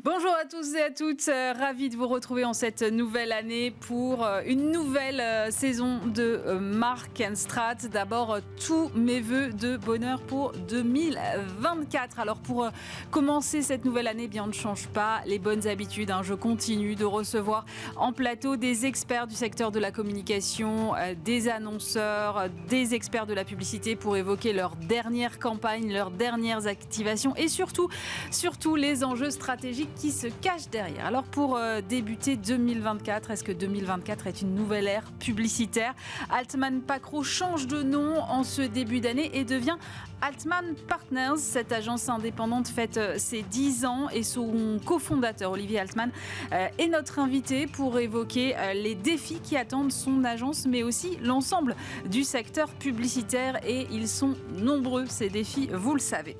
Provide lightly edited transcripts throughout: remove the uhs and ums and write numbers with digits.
Bonjour à tous et à toutes, ravi de vous retrouver en cette nouvelle année pour une nouvelle saison de Mark & Strat. D'abord, tous mes vœux de bonheur pour 2024. Alors pour commencer cette nouvelle année, bien on ne change pas les bonnes habitudes. Je continue de recevoir en plateau des experts du secteur de la communication, des annonceurs, des experts de la publicité pour évoquer leurs dernières campagnes, leurs dernières activations et surtout les enjeux stratégiques qui se cachent derrière. Alors pour débuter 2024, est-ce que 2024 est une nouvelle ère publicitaire ? Altman Pacro change de nom en ce début d'année et devient Altman Partners. Cette agence indépendante fête ses 10 ans et son cofondateur Olivier Altman est notre invité pour évoquer les défis qui attendent son agence mais aussi l'ensemble du secteur publicitaire et ils sont nombreux ces défis, vous le savez.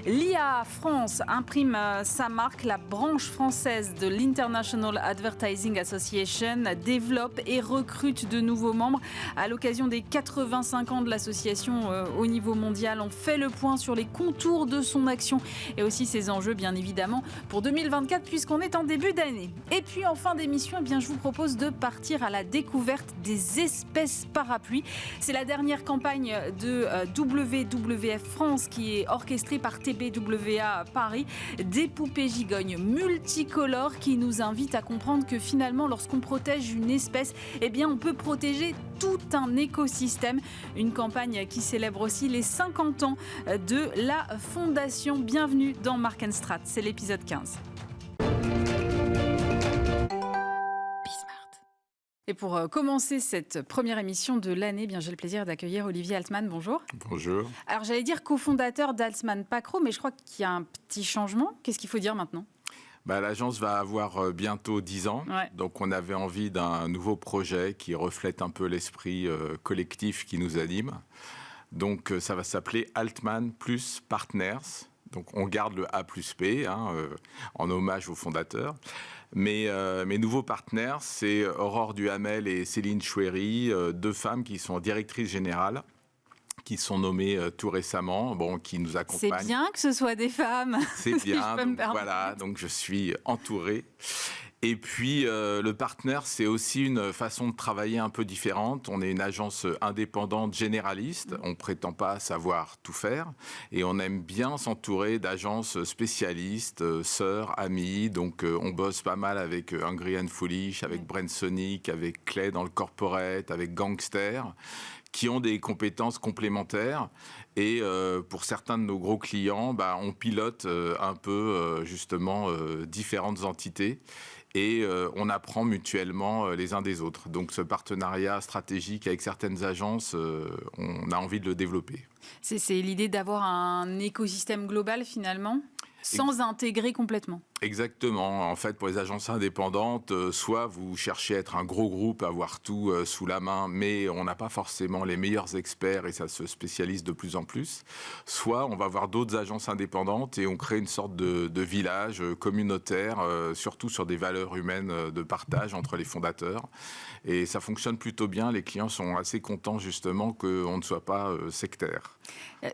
L'IA France imprime sa marque, la branche française de l'International Advertising Association développe et recrute de nouveaux membres. À l'occasion des 85 ans de l'association au niveau mondial, on fait le point sur les contours de son action et aussi ses enjeux bien évidemment pour 2024 puisqu'on est en début d'année. Et puis en fin d'émission, je vous propose de partir à la découverte des espèces parapluies. C'est la dernière campagne de WWF France qui est orchestrée par TBWA Paris. Des poupées gigognes multicolores qui nous invitent à comprendre que finalement lorsqu'on protège une espèce, on peut protéger tout un écosystème. Une campagne qui célèbre aussi les 50 ans de la Fondation. Bienvenue dans Mark & Strat, c'est l'épisode 15. Et pour commencer cette première émission de l'année, j'ai le plaisir d'accueillir Olivier Altman. Bonjour. Bonjour. Alors j'allais dire cofondateur d'Altman Pacro, mais je crois qu'il y a un petit changement. Qu'est-ce qu'il faut dire maintenant ? L'agence va avoir bientôt 10 ans, donc on avait envie d'un nouveau projet qui reflète un peu l'esprit collectif qui nous anime. Donc ça va s'appeler Altman plus Partners. Donc on garde le A plus P en hommage aux fondateurs. Mais mes nouveaux partenaires, c'est Aurore Duhamel et Céline Chouéry, deux femmes qui sont directrices générales, qui sont nommées tout récemment, qui nous accompagnent. C'est bien que ce soit des femmes. C'est bien, donc je suis entouré. Et puis, le partenaire, c'est aussi une façon de travailler un peu différente. On est une agence indépendante généraliste. On ne prétend pas savoir tout faire. Et on aime bien s'entourer d'agences spécialistes, sœurs, amies. Donc, on bosse pas mal avec Hungry and Foolish, avec Brainsonic, avec Clay dans le corporate, avec Gangster, qui ont des compétences complémentaires. Et pour certains de nos gros clients, on pilote un peu, différentes entités. Et on apprend mutuellement les uns des autres. Donc ce partenariat stratégique avec certaines agences, on a envie de le développer. C'est l'idée d'avoir un écosystème global finalement, sans intégrer complètement. Exactement. En fait, pour les agences indépendantes, soit vous cherchez à être un gros groupe, avoir tout sous la main, mais on n'a pas forcément les meilleurs experts et ça se spécialise de plus en plus. Soit on va voir d'autres agences indépendantes et on crée une sorte de village communautaire, surtout sur des valeurs humaines de partage entre les fondateurs. Et ça fonctionne plutôt bien. Les clients sont assez contents justement qu'on ne soit pas sectaire.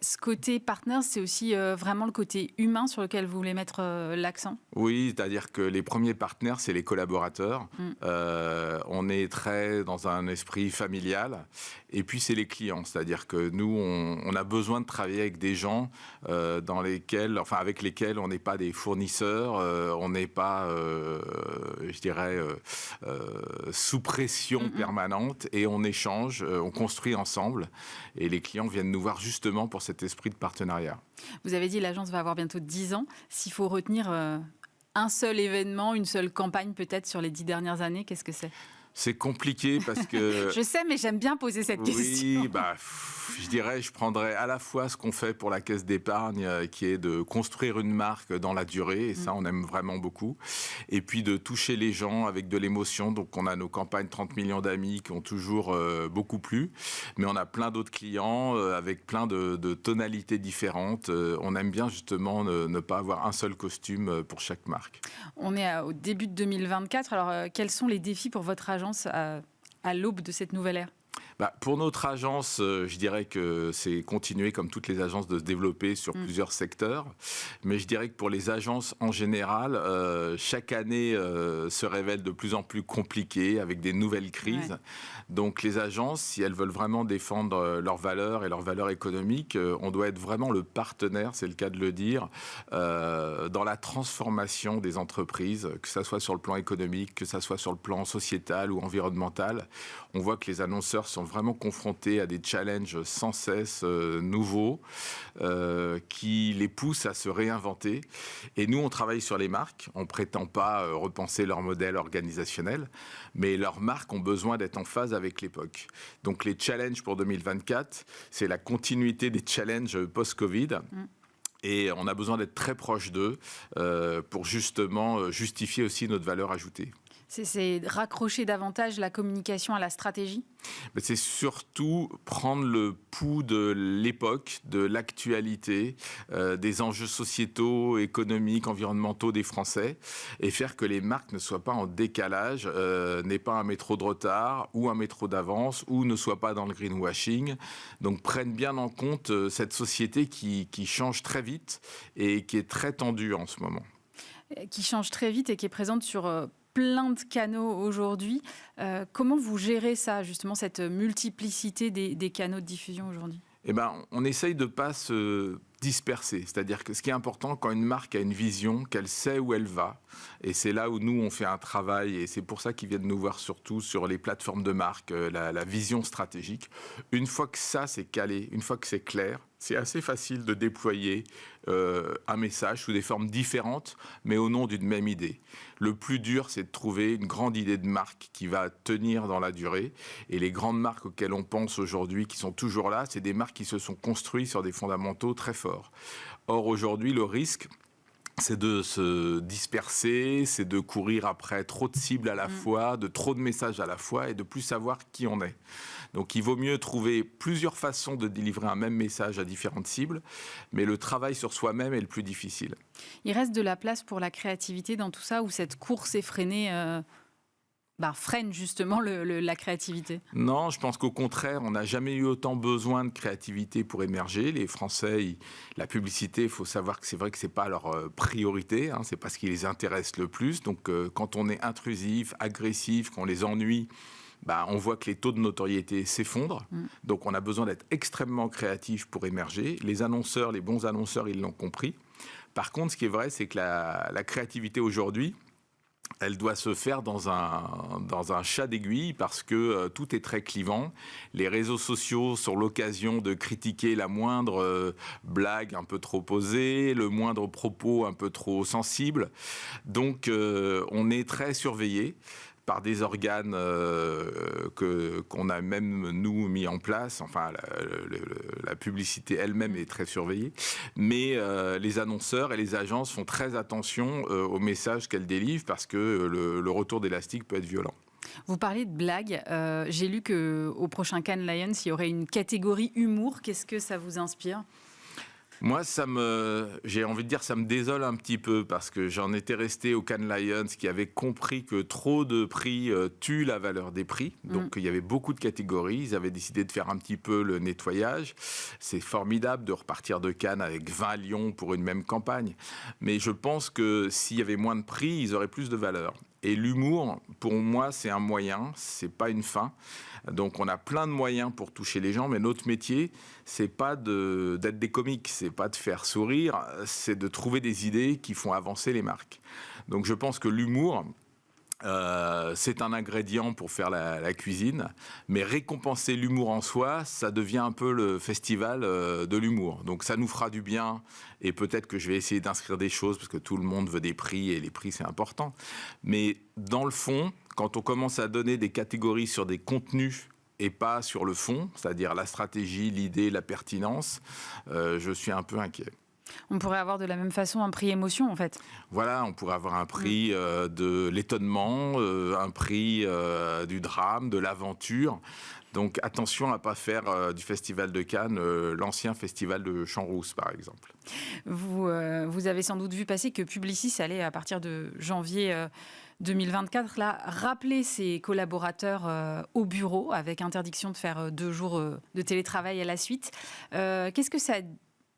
Ce côté partenaire, c'est aussi vraiment le côté humain sur lequel vous voulez mettre l'accent ? Oui, c'est-à-dire que les premiers partenaires, c'est les collaborateurs. On est très dans un esprit familial. Et puis, c'est les clients. C'est-à-dire que nous, on a besoin de travailler avec des gens avec lesquels on n'est pas des fournisseurs, on n'est pas, sous pression permanente. Et on échange, on construit ensemble. Et les clients viennent nous voir justement pour cet esprit de partenariat. Vous avez dit l'agence va avoir bientôt 10 ans. S'il faut retenir un seul événement, une seule campagne peut-être sur les 10 dernières années, qu'est-ce que c'est ? C'est compliqué parce que... Je sais, mais j'aime bien poser cette question. Oui, je prendrais à la fois ce qu'on fait pour la caisse d'épargne, qui est de construire une marque dans la durée, et ça, on aime vraiment beaucoup. Et puis de toucher les gens avec de l'émotion. Donc, on a nos campagnes 30 millions d'amis qui ont toujours beaucoup plu. Mais on a plein d'autres clients avec plein de tonalités différentes. On aime bien justement ne pas avoir un seul costume pour chaque marque. On est au début de 2024. Alors, quels sont les défis pour votre agence à l'aube de cette nouvelle ère ? Pour notre agence, je dirais que c'est continuer comme toutes les agences de se développer sur plusieurs secteurs. Mais je dirais que pour les agences en général, chaque année se révèle de plus en plus compliquée avec des nouvelles crises. Ouais. Donc les agences, si elles veulent vraiment défendre leurs valeurs et leurs valeurs économiques, on doit être vraiment le partenaire, c'est le cas de le dire, dans la transformation des entreprises, que ça soit sur le plan économique, que ça soit sur le plan sociétal ou environnemental. On voit que les annonceurs sont vraiment confrontés à des challenges sans cesse nouveaux qui les poussent à se réinventer. Et nous, on travaille sur les marques. On ne prétend pas repenser leur modèle organisationnel, mais leurs marques ont besoin d'être en phase avec l'époque. Donc les challenges pour 2024, c'est la continuité des challenges post-Covid. Et on a besoin d'être très proche d'eux pour justement justifier aussi notre valeur ajoutée. C'est raccrocher davantage la communication à la stratégie ? C'est surtout prendre le pouls de l'époque, de l'actualité, des enjeux sociétaux, économiques, environnementaux des Français et faire que les marques ne soient pas en décalage, n'aient pas un métro de retard ou un métro d'avance ou ne soient pas dans le greenwashing. Donc prennent bien en compte cette société qui change très vite et qui est très tendue en ce moment. Qui change très vite et qui est présente sur plein de canaux aujourd'hui. Comment vous gérez ça, justement, cette multiplicité des canaux de diffusion aujourd'hui ? On essaye de ne pas se disperser. C'est-à-dire que ce qui est important, quand une marque a une vision, qu'elle sait où elle va, et c'est là où nous, on fait un travail, et c'est pour ça qu'ils viennent nous voir surtout sur les plateformes de marque, la vision stratégique. Une fois que ça, c'est calé, une fois que c'est clair, c'est assez facile de déployer un message sous des formes différentes, mais au nom d'une même idée. Le plus dur, c'est de trouver une grande idée de marque qui va tenir dans la durée. Et les grandes marques auxquelles on pense aujourd'hui, qui sont toujours là, c'est des marques qui se sont construites sur des fondamentaux très forts. Or, aujourd'hui, le risque, c'est de se disperser, c'est de courir après trop de cibles à la fois, de trop de messages à la fois et de plus savoir qui on est. Donc il vaut mieux trouver plusieurs façons de délivrer un même message à différentes cibles, mais le travail sur soi-même est le plus difficile. Il reste de la place pour la créativité dans tout ça, ou cette course effrénée freine justement la créativité ? Non, je pense qu'au contraire, on n'a jamais eu autant besoin de créativité pour émerger. Les Français, la publicité, il faut savoir que c'est vrai que ce n'est pas leur priorité, c'est pas ce qui les intéresse le plus. Donc quand on est intrusif, agressif, qu'on les ennuie, on voit que les taux de notoriété s'effondrent. Donc on a besoin d'être extrêmement créatif pour émerger. Les annonceurs, les bons annonceurs, ils l'ont compris. Par contre, ce qui est vrai, c'est que la créativité aujourd'hui, elle doit se faire dans un chat d'aiguille parce que tout est très clivant. Les réseaux sociaux sont l'occasion de critiquer la moindre blague un peu trop osée, le moindre propos un peu trop sensible. Donc on est très surveillé par des organes qu'on a même nous mis en place. Enfin, la publicité elle-même est très surveillée. Mais les annonceurs et les agences font très attention aux messages qu'elles délivrent parce que le retour d'élastique peut être violent. Vous parlez de blagues. J'ai lu qu'au prochain Cannes Lions, il y aurait une catégorie humour. Qu'est-ce que ça vous inspire ? Moi, j'ai envie de dire, ça me désole un petit peu parce que j'en étais resté au Cannes Lions qui avait compris que trop de prix tuent la valeur des prix. Donc, il y avait beaucoup de catégories. Ils avaient décidé de faire un petit peu le nettoyage. C'est formidable de repartir de Cannes avec 20 lions pour une même campagne. Mais je pense que s'il y avait moins de prix, ils auraient plus de valeur. Et l'humour, pour moi, c'est un moyen, c'est pas une fin. Donc, on a plein de moyens pour toucher les gens, mais notre métier, c'est pas d'être des comiques, c'est pas de faire sourire, c'est de trouver des idées qui font avancer les marques. Donc, je pense que l'humour, c'est un ingrédient pour faire la cuisine, mais récompenser l'humour en soi, ça devient un peu le festival de l'humour. Donc ça nous fera du bien et peut-être que je vais essayer d'inscrire des choses parce que tout le monde veut des prix et les prix c'est important. Mais dans le fond, quand on commence à donner des catégories sur des contenus et pas sur le fond, c'est-à-dire la stratégie, l'idée, la pertinence, je suis un peu inquiet. On pourrait avoir de la même façon un prix émotion, en fait. Voilà, on pourrait avoir un prix de l'étonnement, un prix du drame, de l'aventure. Donc attention à ne pas faire du Festival de Cannes l'ancien Festival de Champs-Rousse, par exemple. Vous avez sans doute vu passer que Publicis allait, à partir de janvier 2024, là, rappeler ses collaborateurs au bureau avec interdiction de faire 2 jours de télétravail à la suite. Qu'est-ce que ça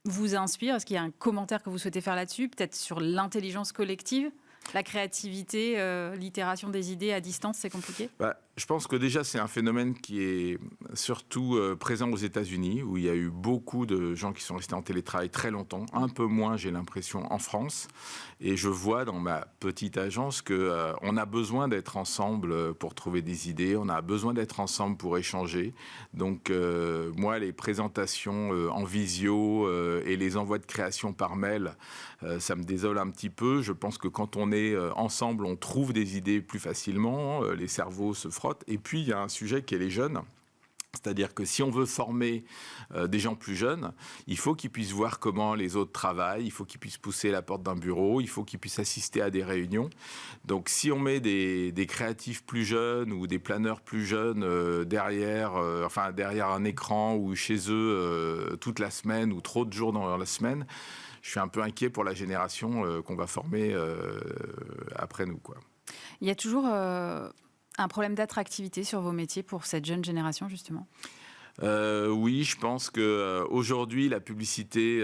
vous inspire? Est-ce qu'il y a un commentaire que vous souhaitez faire là-dessus? Peut-être sur l'intelligence collective, la créativité, l'itération des idées à distance, c'est compliqué? Je pense que déjà, c'est un phénomène qui est surtout présent aux États-Unis, où il y a eu beaucoup de gens qui sont restés en télétravail très longtemps, un peu moins, j'ai l'impression, en France. Et je vois dans ma petite agence qu'on a besoin d'être ensemble pour trouver des idées, on a besoin d'être ensemble pour échanger. Donc, moi, les présentations en visio et les envois de création par mail, ça me désole un petit peu. Je pense que quand on est ensemble, on trouve des idées plus facilement, les cerveaux se frottent. Et puis, il y a un sujet qui est les jeunes. C'est-à-dire que si on veut former des gens plus jeunes, il faut qu'ils puissent voir comment les autres travaillent, il faut qu'ils puissent pousser la porte d'un bureau, il faut qu'ils puissent assister à des réunions. Donc si on met des créatifs plus jeunes ou des planeurs plus jeunes derrière un écran ou chez eux toute la semaine ou trop de jours dans la semaine, je suis un peu inquiet pour la génération qu'on va former après nous, quoi. Il y a toujours un problème d'attractivité sur vos métiers pour cette jeune génération, justement? Oui, je pense qu'aujourd'hui, la publicité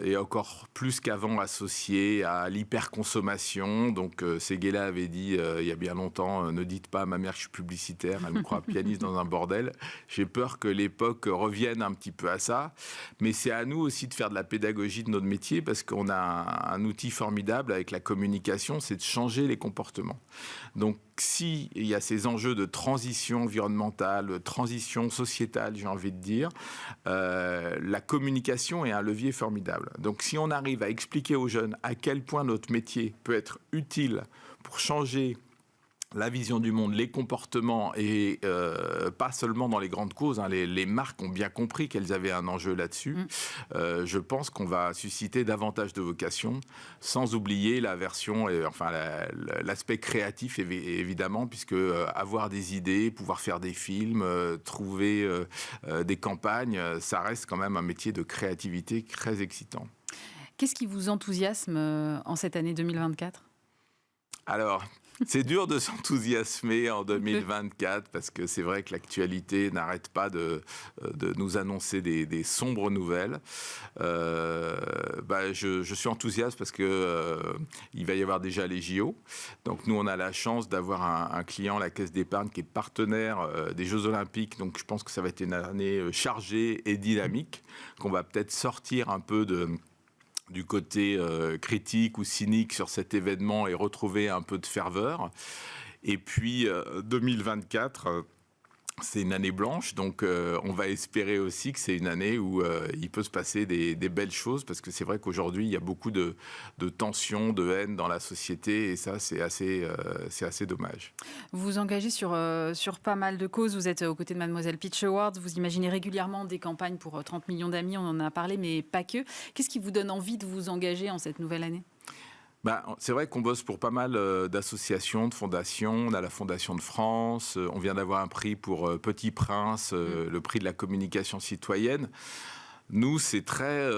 est encore plus qu'avant associée à l'hyperconsommation. Donc, Séguéla avait dit il y a bien longtemps, ne dites pas à ma mère que je suis publicitaire, elle me croit pianiste dans un bordel. J'ai peur que l'époque revienne un petit peu à ça. Mais c'est à nous aussi de faire de la pédagogie de notre métier parce qu'on a un outil formidable avec la communication, c'est de changer les comportements. Donc, s'il y a ces enjeux de transition environnementale, de transition sociétale, j'ai envie de dire, la communication est un levier formidable. Donc si on arrive à expliquer aux jeunes à quel point notre métier peut être utile pour changer la vision du monde, les comportements, et pas seulement dans les grandes causes, hein, les marques ont bien compris qu'elles avaient un enjeu là-dessus. Je pense qu'on va susciter davantage de vocations, sans oublier la version, l'aspect créatif évidemment, puisque avoir des idées, pouvoir faire des films, trouver des campagnes, ça reste quand même un métier de créativité très excitant. Qu'est-ce qui vous enthousiasme en cette année 2024 ? Alors, c'est dur de s'enthousiasmer en 2024 parce que c'est vrai que l'actualité n'arrête pas de nous annoncer des sombres nouvelles. Je suis enthousiaste parce que il va y avoir déjà les JO. Donc nous, on a la chance d'avoir un client, la Caisse d'épargne, qui est partenaire des Jeux Olympiques. Donc je pense que ça va être une année chargée et dynamique, qu'on va peut-être sortir un peu du côté critique ou cynique sur cet événement et retrouver un peu de ferveur. Et puis 2024, c'est une année blanche, donc on va espérer aussi que c'est une année où il peut se passer des belles choses, parce que c'est vrai qu'aujourd'hui, il y a beaucoup de tensions, de haine dans la société, et ça, c'est assez dommage. Vous vous engagez sur pas mal de causes. Vous êtes aux côtés de Mademoiselle Pitch Awards. Vous imaginez régulièrement des campagnes pour 30 millions d'amis. On en a parlé, mais pas que. Qu'est-ce qui vous donne envie de vous engager en cette nouvelle année ? C'est vrai qu'on bosse pour pas mal d'associations, de fondations. On a la Fondation de France, on vient d'avoir un prix pour Petit Prince, le prix de la communication citoyenne. Nous, c'est très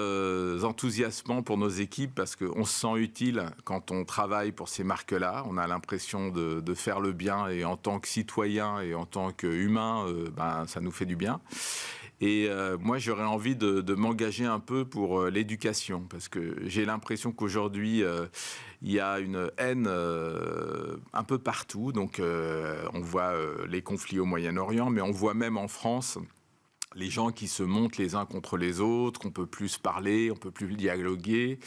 enthousiasmant pour nos équipes parce qu'on se sent utile quand on travaille pour ces marques-là. On a l'impression de faire le bien, et en tant que citoyen et en tant qu'humain, ça nous fait du bien. Et moi, j'aurais envie de m'engager un peu pour l'éducation, parce que j'ai l'impression qu'aujourd'hui, il y a une haine un peu partout. Donc, on voit les conflits au Moyen-Orient, mais on voit même en France les gens qui se montent les uns contre les autres, qu'on ne peut plus se parler, on ne peut plus dialoguer.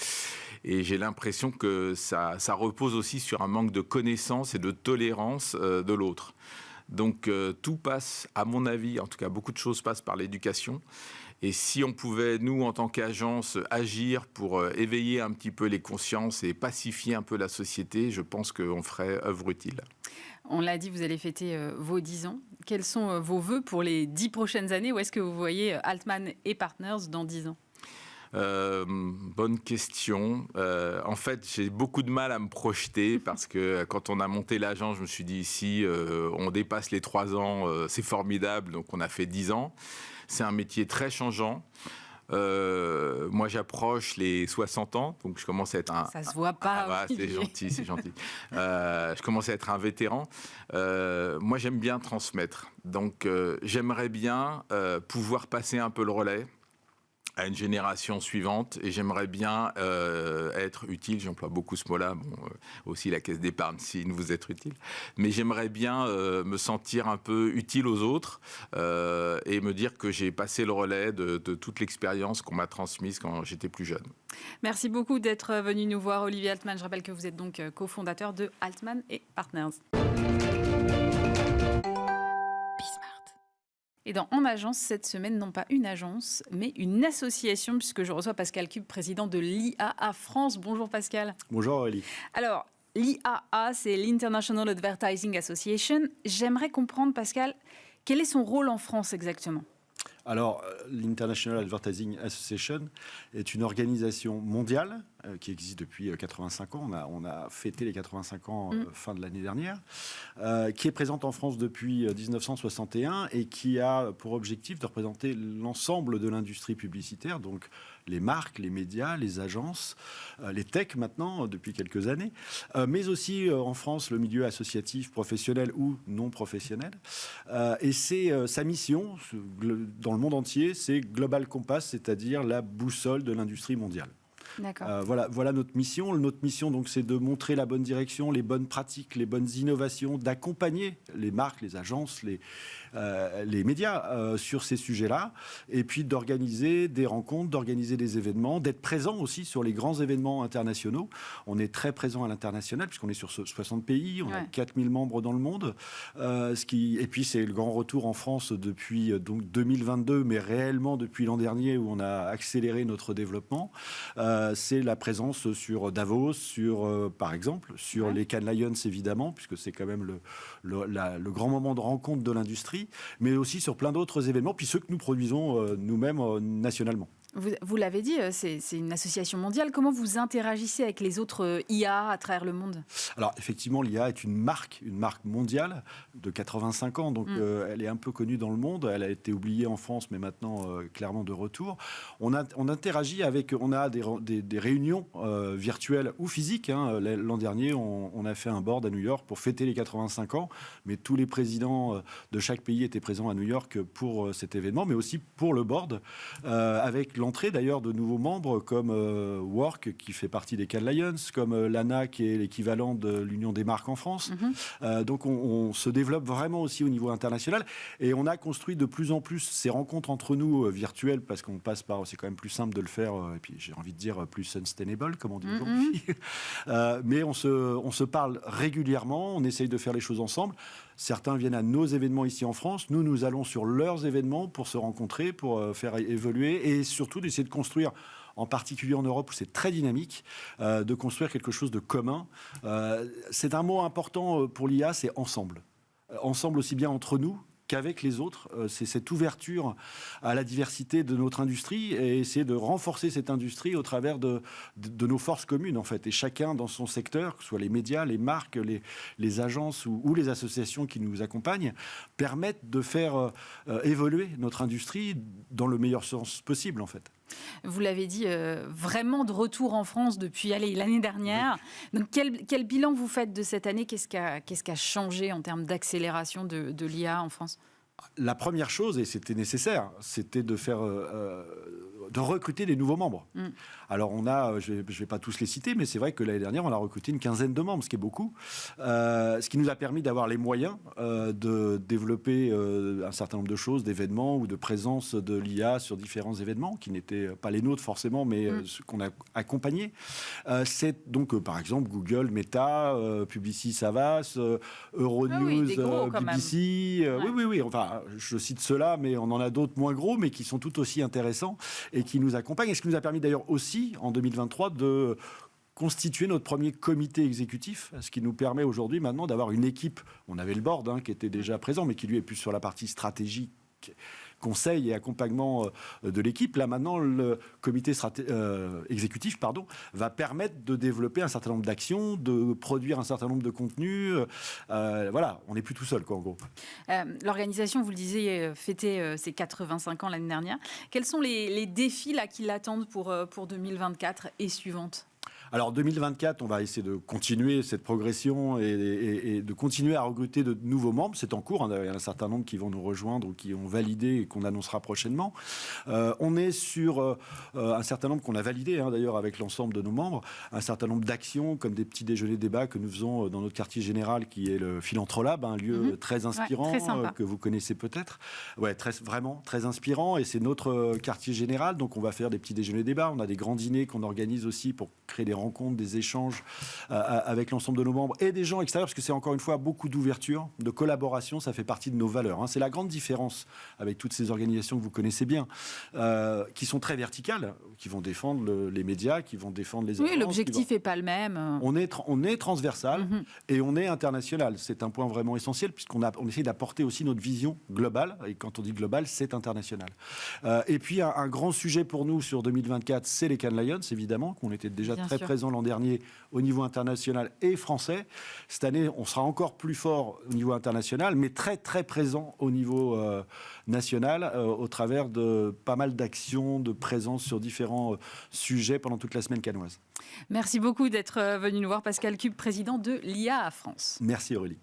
Et j'ai l'impression que ça repose aussi sur un manque de connaissance et de tolérance de l'autre. Donc tout passe, à mon avis, en tout cas beaucoup de choses passent par l'éducation. Et si on pouvait, nous, en tant qu'agence, agir pour éveiller un petit peu les consciences et pacifier un peu la société, je pense qu'on ferait œuvre utile. On l'a dit, vous allez fêter vos 10 ans. Quels sont vos vœux pour les 10 prochaines années ? Où est-ce que vous voyez Altman et Partners dans 10 ans ? Bonne question. En fait, j'ai beaucoup de mal à me projeter parce que quand on a monté l'agence, je me suis dit ici, on dépasse les 3 ans, c'est formidable. Donc on a fait 10 ans. C'est un métier très changeant. Moi, j'approche les 60 ans, donc je commence à être un... Ça se voit pas. C'est gentil, c'est gentil. Je commence à être un vétéran. Moi, j'aime bien transmettre. Donc, j'aimerais bien pouvoir passer un peu le relais à une génération suivante, et j'aimerais bien être utile, j'emploie beaucoup ce mot-là, aussi la caisse d'épargne si vous êtes utile, mais j'aimerais bien me sentir un peu utile aux autres et me dire que j'ai passé le relais de toute l'expérience qu'on m'a transmise quand j'étais plus jeune. Merci beaucoup d'être venu nous voir, Olivier Altman. Je rappelle que vous êtes donc cofondateur de Altman & Partners. Et dans En Agence, cette semaine, non pas une agence, mais une association, puisque je reçois Pascal Cube, président de l'IAA France. Bonjour Pascal. Bonjour Aurélie. Alors, l'IAA, c'est l'International Advertising Association. J'aimerais comprendre, Pascal, quel est son rôle en France exactement ? Alors, l'International Advertising Association est une organisation mondiale qui existe depuis 85 ans. On a fêté les 85 ans fin de l'année dernière, qui est présente en France depuis 1961 et qui a pour objectif de représenter l'ensemble de l'industrie publicitaire, donc les marques, les médias, les agences, les techs maintenant depuis quelques années, mais aussi en France le milieu associatif, professionnel ou non professionnel. Et c'est sa mission dans le monde entier, c'est Global Compass, c'est-à-dire la boussole de l'industrie mondiale. Voilà notre mission. Notre mission, donc, c'est de montrer la bonne direction, les bonnes pratiques, les bonnes innovations, d'accompagner les marques, les agences, les médias sur ces sujets-là, et puis d'organiser des rencontres, d'organiser des événements, d'être présent aussi sur les grands événements internationaux. On est très présent à l'international, puisqu'on est sur 60 pays, on a 4000 membres dans le monde. Et puis, c'est le grand retour en France depuis donc 2022, mais réellement depuis l'an dernier, où on a accéléré notre développement. C'est la présence sur Davos, par exemple, sur les Cannes Lions, évidemment, puisque c'est quand même le grand moment de rencontre de l'industrie, mais aussi sur plein d'autres événements, puis ceux que nous produisons nous-mêmes nationalement. Vous l'avez dit, c'est une association mondiale. Comment vous interagissez avec les autres IA à travers le monde ? Alors, effectivement, l'IA est une marque mondiale de 85 ans. Donc, elle est un peu connue dans le monde. Elle a été oubliée en France, mais maintenant, clairement de retour. On interagit avec... On a des réunions virtuelles ou physiques. L'an dernier, on a fait un board à New York pour fêter les 85 ans. Mais tous les présidents de chaque pays étaient présents à New York pour cet événement, mais aussi pour le board, avec l'entrée d'ailleurs de nouveaux membres comme Work, qui fait partie des Cannes Lions, comme l'ANA, qui est l'équivalent de l'Union des marques en France. Donc on se développe vraiment aussi au niveau international, et on a construit de plus en plus ces rencontres entre nous virtuelles, parce qu'on passe par... C'est quand même plus simple de le faire, et puis j'ai envie de dire plus sustainable, comme on dit aujourd'hui. Mais on se parle régulièrement, on essaye de faire les choses ensemble. Certains viennent à nos événements ici en France. Nous allons sur leurs événements pour se rencontrer, pour faire évoluer, et surtout d'essayer de construire, en particulier en Europe où c'est très dynamique, de construire quelque chose de commun. C'est un mot important pour l'IA, c'est ensemble. Ensemble aussi bien entre nous qu'avec les autres. C'est cette ouverture à la diversité de notre industrie, et essayer de renforcer cette industrie au travers de nos forces communes, en fait. Et chacun dans son secteur, que ce soit les médias, les marques, les agences ou les associations qui nous accompagnent, permettent de faire évoluer notre industrie dans le meilleur sens possible, en fait. Vous l'avez dit, vraiment de retour en France depuis l'année dernière. Donc, quel bilan vous faites de cette année ? Qu'est-ce qui a changé en termes d'accélération de l'IA en France ? La première chose, et c'était nécessaire, c'était de recruter des nouveaux membres. Alors on a, je vais pas tous les citer, mais c'est vrai que l'année dernière, on a recruté une quinzaine de membres, ce qui est beaucoup. Ce qui nous a permis d'avoir les moyens de développer un certain nombre de choses, d'événements ou de présence de l'IA sur différents événements, qui n'étaient pas les nôtres forcément, mais ceux qu'on a accompagnés. C'est donc par exemple Google, Meta, Publicis Savas, Euronews, BBC. Oui. Enfin, je cite ceux-là, mais on en a d'autres moins gros, mais qui sont tout aussi intéressants et qui nous accompagnent. Et ce qui nous a permis d'ailleurs aussi, en 2023, de constituer notre premier comité exécutif, ce qui nous permet aujourd'hui maintenant d'avoir une équipe. On avait le board qui était déjà présent, mais qui lui est plus sur la partie stratégique conseil et accompagnement de l'équipe. Là maintenant, le comité exécutif va permettre de développer un certain nombre d'actions, de produire un certain nombre de contenus. Voilà, on n'est plus tout seul, quoi, en gros. L'organisation, vous le disiez, fêtait ses 85 ans l'année dernière. Quels sont les défis là, qui l'attendent pour 2024 et suivantes ? Alors 2024, on va essayer de continuer cette progression et de continuer à recruter de nouveaux membres. C'est en cours, hein. Il y a un certain nombre qui vont nous rejoindre ou qui ont validé et qu'on annoncera prochainement. On est sur un certain nombre qu'on a validé, hein, d'ailleurs avec l'ensemble de nos membres, un certain nombre d'actions comme des petits déjeuners débats que nous faisons dans notre quartier général qui est le Philantrolab, un lieu très inspirant, très que vous connaissez peut-être. Ouais, vraiment très inspirant, et c'est notre quartier général, donc on va faire des petits déjeuners débats. On a des grands dîners qu'on organise aussi pour créer des rencontres, des échanges avec l'ensemble de nos membres et des gens extérieurs, parce que c'est encore une fois beaucoup d'ouverture, de collaboration, ça fait partie de nos valeurs, hein. C'est la grande différence avec toutes ces organisations que vous connaissez bien, qui sont très verticales, qui vont défendre les médias, qui vont défendre les agences. Oui, l'objectif n'est pas le même. On est transversal et on est international. C'est un point vraiment essentiel, puisqu'on essaie d'apporter aussi notre vision globale, et quand on dit global, c'est international. Et puis un grand sujet pour nous sur 2024, c'est les Cannes Lions, évidemment, qu'on était déjà très présent l'an dernier au niveau international et français. Cette année, on sera encore plus fort au niveau international, mais très très présent au niveau national, au travers de pas mal d'actions, de présence sur différents sujets pendant toute la semaine cannoise. Merci beaucoup d'être venu nous voir, Pascal Cube, président de l'IA France. Merci Aurélie.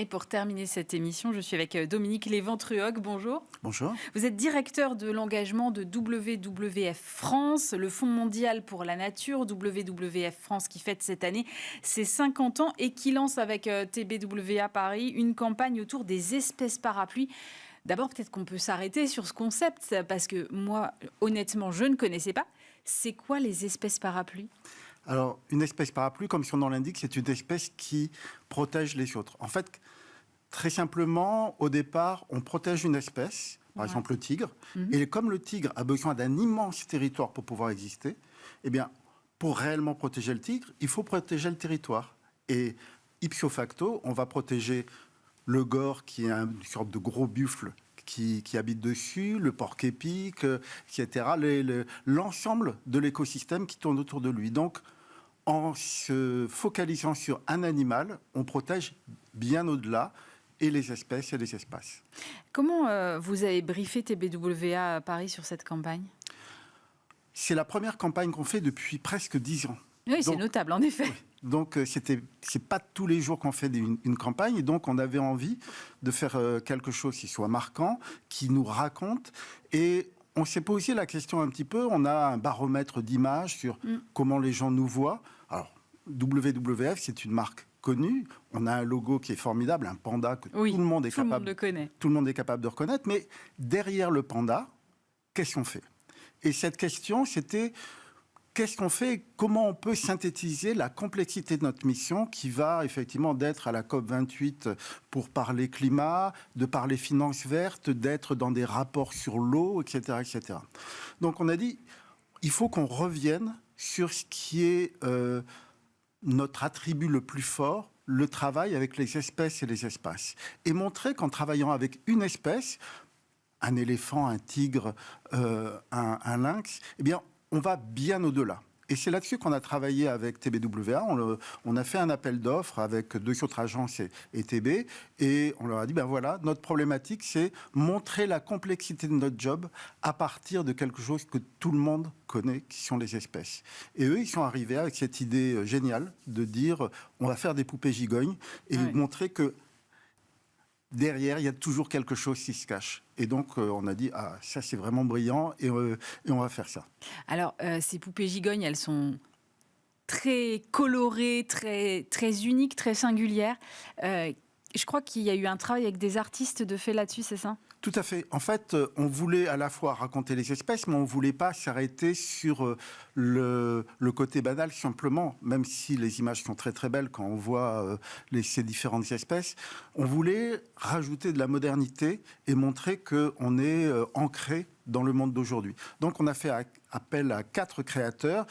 Et pour terminer cette émission, je suis avec Dominique Léventruoc. Bonjour. Bonjour. Vous êtes directeur de l'engagement de WWF France, le Fonds mondial pour la nature, WWF France qui fête cette année ses 50 ans et qui lance avec TBWA Paris une campagne autour des espèces parapluies. D'abord, peut-être qu'on peut s'arrêter sur ce concept, parce que moi, honnêtement, je ne connaissais pas. C'est quoi les espèces parapluies ? Alors, une espèce parapluie, comme son nom l'indique, c'est une espèce qui protège les autres. En fait, très simplement, au départ, on protège une espèce, par exemple le tigre, et comme le tigre a besoin d'un immense territoire pour pouvoir exister, eh bien, pour réellement protéger le tigre, il faut protéger le territoire. Et ipso facto, on va protéger le gore, qui est une sorte de gros buffle qui habite dessus, le porc-épic, etc., l'ensemble de l'écosystème qui tourne autour de lui. Donc, en se focalisant sur un animal, on protège bien au-delà et les espèces et les espaces. Comment vous avez briefé TBWA à Paris sur cette campagne ? C'est la première campagne qu'on fait depuis presque 10 ans. Oui, c'est notable, en effet. Oui. Donc, c'est pas tous les jours qu'on fait une campagne. Et donc, on avait envie de faire quelque chose qui soit marquant, qui nous raconte. Et on s'est posé la question un petit peu. On a un baromètre d'images sur comment les gens nous voient. Alors, WWF, c'est une marque connue. On a un logo qui est formidable, un panda que tout le monde est capable de reconnaître. Mais derrière le panda, qu'est-ce qu'on fait ? Et cette question, c'était... Qu'est-ce qu'on fait ? Comment on peut synthétiser la complexité de notre mission qui va effectivement d'être à la COP28 pour parler climat, de parler finances vertes, d'être dans des rapports sur l'eau, etc., etc. Donc on a dit, il faut qu'on revienne sur ce qui est notre attribut le plus fort, le travail avec les espèces et les espaces. Et montrer qu'en travaillant avec une espèce, un éléphant, un tigre, un lynx, eh bien, on va bien au-delà. Et c'est là-dessus qu'on a travaillé avec TBWA. On a fait un appel d'offres avec 2 autres agences et TB. Et on leur a dit, ben voilà, notre problématique, c'est montrer la complexité de notre job à partir de quelque chose que tout le monde connaît, qui sont les espèces. Et eux, ils sont arrivés avec cette idée géniale de dire, on va faire des poupées gigognes et montrer que derrière, il y a toujours quelque chose qui se cache. Et donc, on a dit, ah, ça, c'est vraiment brillant, et on va faire ça. Alors, ces poupées gigognes, elles sont très colorées, très, très uniques, très singulières. Je crois qu'il y a eu un travail avec des artistes de fait là-dessus, c'est ça ? Tout à fait. En fait, on voulait à la fois raconter les espèces, mais on ne voulait pas s'arrêter sur le côté banal simplement, même si les images sont très très belles quand on voit ces différentes espèces. On voulait rajouter de la modernité et montrer qu'on est ancré dans le monde d'aujourd'hui. Donc on a fait appel à 4 créateurs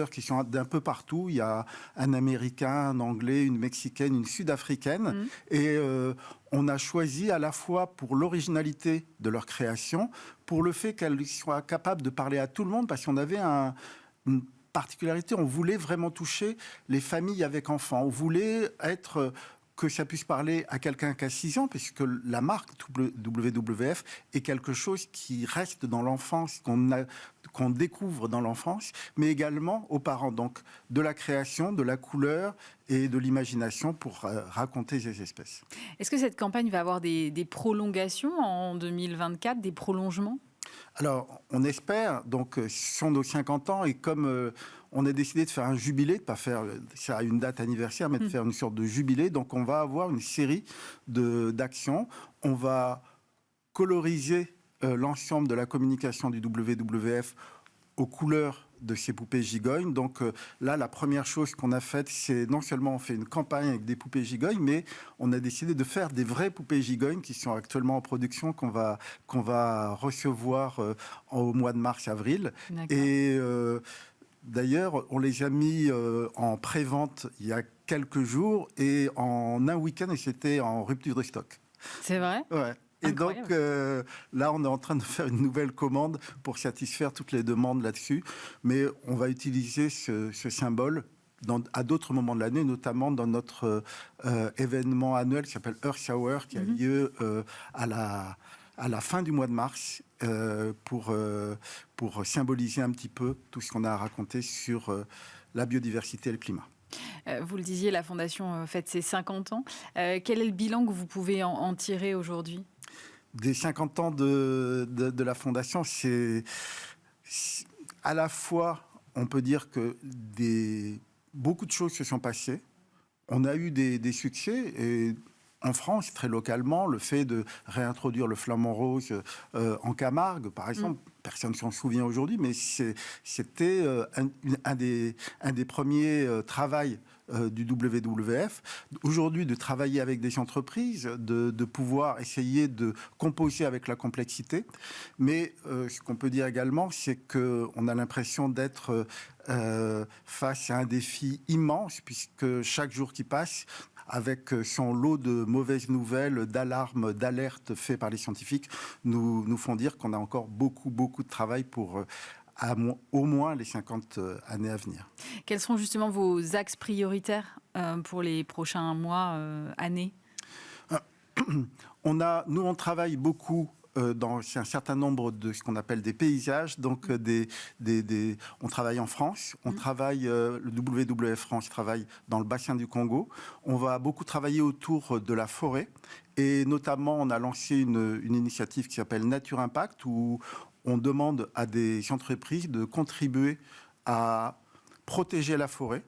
qui sont d'un peu partout. Il y a un Américain, un Anglais, une Mexicaine, une Sud-Africaine. Et on a choisi à la fois pour l'originalité de leur création, pour le fait qu'elles soient capables de parler à tout le monde, parce qu'on avait une particularité, on voulait vraiment toucher les familles avec enfants. On voulait que ça puisse parler à quelqu'un qui a 6 ans, puisque la marque WWF est quelque chose qui reste dans l'enfance, qu'on découvre dans l'enfance, mais également aux parents. Donc, de la création, de la couleur et de l'imagination pour raconter ces espèces. Est-ce que cette campagne va avoir des prolongations en 2024, des prolongements ? Alors, on espère, donc, ce sont nos 50 ans, et comme on a décidé de faire un jubilé, de ne pas faire ça à une date anniversaire, mais de faire une sorte de jubilé, donc on va avoir une série d'actions. On va coloriser l'ensemble de la communication du WWF aux couleurs de ces poupées gigognes. Donc là, la première chose qu'on a faite, c'est non seulement on fait une campagne avec des poupées gigognes, mais on a décidé de faire des vraies poupées gigognes qui sont actuellement en production, qu'on va recevoir au mois de mars-avril. Et d'ailleurs, on les a mis en pré-vente il y a quelques jours, et en un week-end, et c'était en rupture de stock. C'est vrai ? Ouais. Et incroyable. donc, là, on est en train de faire une nouvelle commande pour satisfaire toutes les demandes là-dessus. Mais on va utiliser ce symbole à d'autres moments de l'année, notamment dans notre événement annuel qui s'appelle Earth Hour, qui a lieu à la fin du mois de mars, pour symboliser un petit peu tout ce qu'on a à raconter sur la biodiversité et le climat. Vous le disiez, la Fondation fête ses 50 ans. Quel est le bilan que vous pouvez en tirer aujourd'hui ? Des 50 ans de la Fondation, c'est à la fois, on peut dire que beaucoup de choses se sont passées. On a eu des succès, et en France, très localement, le fait de réintroduire le flamant rose en Camargue, par exemple, personne ne s'en souvient aujourd'hui, mais c'était un des premiers travails du WWF. Aujourd'hui, de travailler avec des entreprises, de pouvoir essayer de composer avec la complexité. Mais ce qu'on peut dire également, c'est qu'on a l'impression d'être face à un défi immense, puisque chaque jour qui passe, avec son lot de mauvaises nouvelles, d'alarmes, d'alertes faites par les scientifiques, nous font dire qu'on a encore beaucoup de travail pour au moins les 50 années à venir. Quels seront justement vos axes prioritaires pour les prochains mois, années ? On travaille beaucoup dans un certain nombre de ce qu'on appelle des paysages. Donc, on travaille en France, le WWF France travaille dans le bassin du Congo. On va beaucoup travailler autour de la forêt, et notamment, on a lancé une initiative qui s'appelle Nature Impact, où on demande à des entreprises de contribuer à protéger la forêt,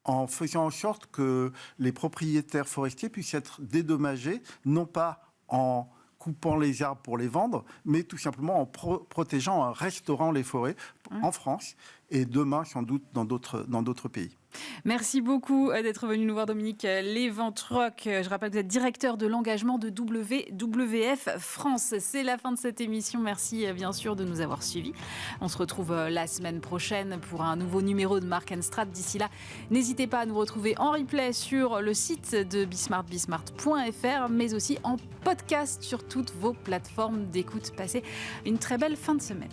en faisant en sorte que les propriétaires forestiers puissent être dédommagés, non pas en coupant les arbres pour les vendre, mais tout simplement en protégeant, en restaurant les forêts en France, et demain, sans doute, dans d'autres pays. Merci beaucoup d'être venu nous voir, Dominique Léventrock. Je rappelle que vous êtes directeur de l'engagement de WWF France. C'est la fin de cette émission. Merci bien sûr de nous avoir suivis. On se retrouve la semaine prochaine pour un nouveau numéro de Mark & Strat. D'ici là, n'hésitez pas à nous retrouver en replay sur le site de Bismart, bismart.fr, mais aussi en podcast sur toutes vos plateformes d'écoute. Passez une très belle fin de semaine.